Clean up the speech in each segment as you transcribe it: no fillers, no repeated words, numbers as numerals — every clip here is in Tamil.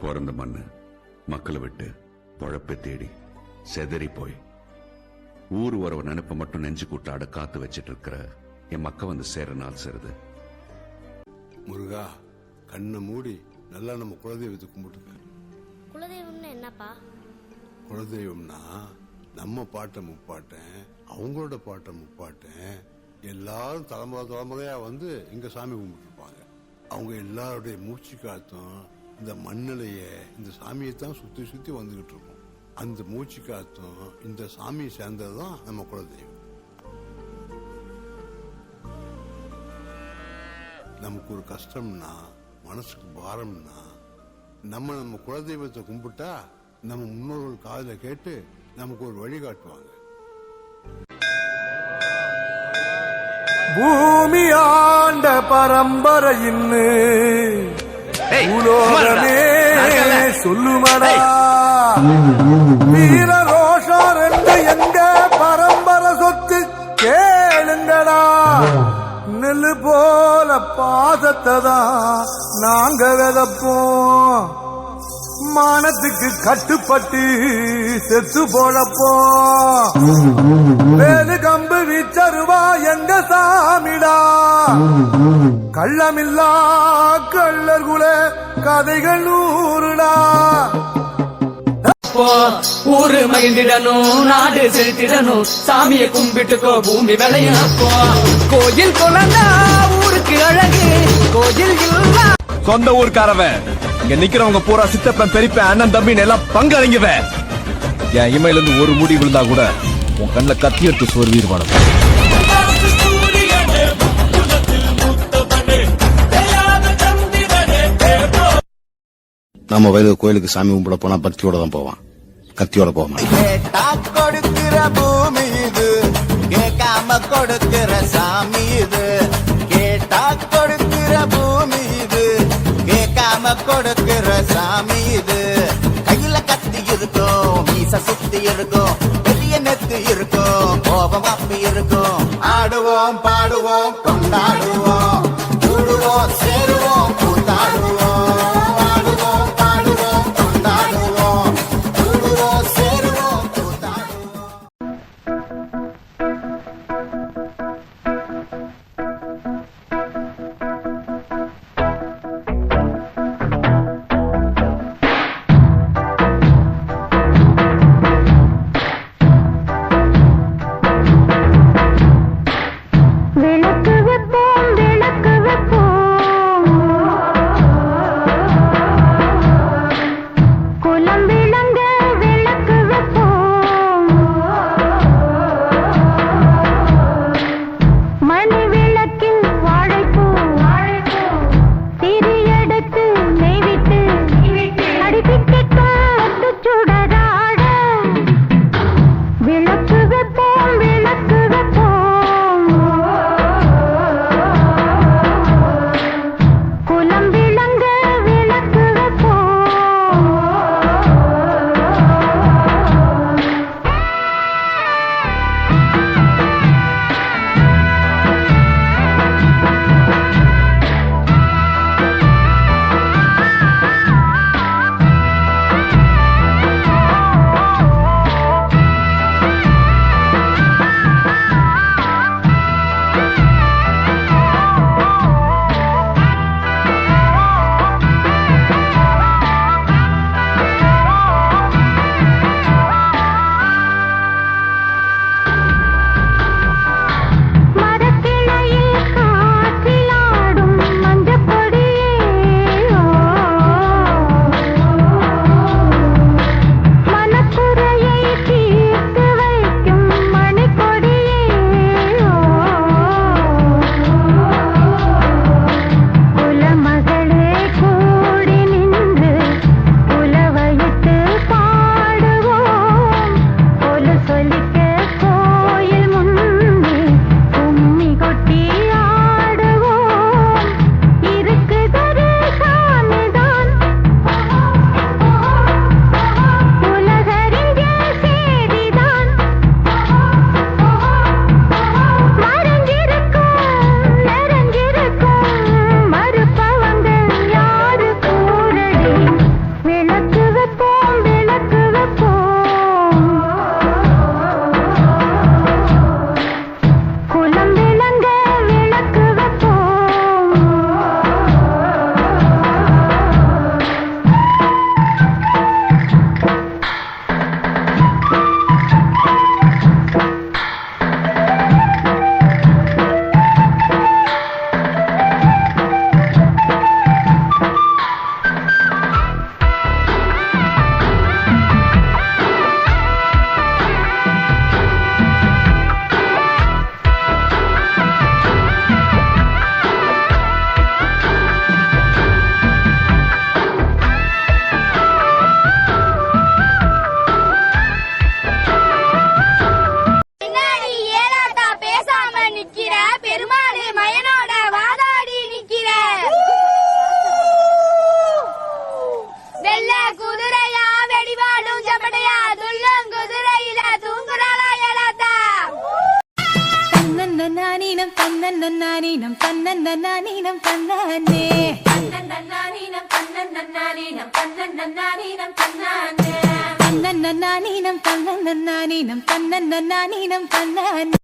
பிறந்த மண்ணு மக்களை விட்டு பொழப்பை தேடி செதறி போய் ஊர் உறவு நினைப்ப மட்டும் நெஞ்சு கூட்டாட காத்து வச்சிட்டு இருக்கிற என் மக்க வந்து சேர நாள் சேருது. முருகா, கண்ணை மூடி நல்லா நம்ம குலதெய்வத்தை கும்பிட்டுக்க. குலதெய்வம்னா என்னப்பா? குலதெய்வம்னா நம்ம பாட்டை முப்பாட்டேன், அவங்களோட பாட்டை முப்பாட்டேன், எல்லாரும் தலைமுறையா வந்து இங்க சாமி கும்பிட்டுருப்பாங்க. அவங்க எல்லாருடைய மூச்சு காத்தும் இந்த மண்ணிலேயே இந்த சாமியை தான் சுத்தி சுத்தி வந்துகிட்டு இருக்கும். அந்த மூச்சு காத்தும் இந்த சாமியை சேர்ந்ததுதான் நம்ம குலதெய்வம். நமக்கு ஒரு கஷ்டம்னா, மனசுக்கு பாரம்னா, நம்ம குலதெய்வத்தை கும்பிட்டா நம்ம முன்னோர்கள் காதுல கேட்டு நமக்கு ஒரு வழி காட்டுவாங்க. பூமி ஆண்ட பரம்பரையின் உலோகமே சொல்லுமடா, வீர ரோஷம் ரெண்டு எங்க பரம்பரை சொத்து கேளுங்கடா. நெல்லு போல பாசத்தை தான் நாங்க விதப்போம், மானத்துக்கு கட்டுப்பட்டு செத்து போழப்போம். வேலு கம்பு வீச்சருவா எங்க சாமிடா, கள்ளமில்லா கள்ளர்குல கதைகள் நூறுடா. ஊரு மகிழ்ந்திடணும், நாடு செலுத்திடணும், சாமியை கும்பிட்டுக்கோ பூமி விளையும். அப்போ கோயில் குழந்தா ஊருக்கு அழகு, கோயில் இல்லா சொந்த ஊருக்காரவன். இங்க நிக்கிறவங்க பூரா சித்தப்பன் பெரியப்பன் அண்ணன் தம்பின்னு எல்லாம் பங்கடைங்குவேன். என் இமையில இருந்து ஒரு முடி விழுந்தா கூட உன் கண்ணுல கத்தி எடுத்து சோர்வீர் வளம். நம்ம வயது கோயிலுக்கு சாமி கும்பிட போனா பக்தியோட தான் போவான், கத்தியோட போவான். கொடுக்கிற பூமி இது, கேட்காம கொடுக்கிற சாமி இது. கேட்டா கொடுக்கிற பூமி இது, கேட்காம கொடுக்கிற சாமி இது. கையில கத்தி இருக்கும், மீச சுத்தி இருக்கும், பெரிய நெத்து இருக்கும், கோபம் அப்பி இருக்கும். ஆடுவோம் பாடுவோம் கொண்டாடுவோம், கூடுவோம் சேருவோம் கூத்தாடுவோம். விளக்கு வைப்போம் தன்னன்னானீனம் தன்னன்னானீனம் தன்னானே தன்னன்னானீனம் தன்னன்னானீனம் தன்னன்னானீனம் தன்னானே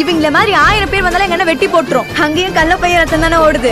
இவங்கள மாதிரி 1000 பேர் வந்தாலும் எங்க வெட்டி போட்டுரும். அங்கேயும் கள்ள பைய ரத்தம் தானே ஓடுது.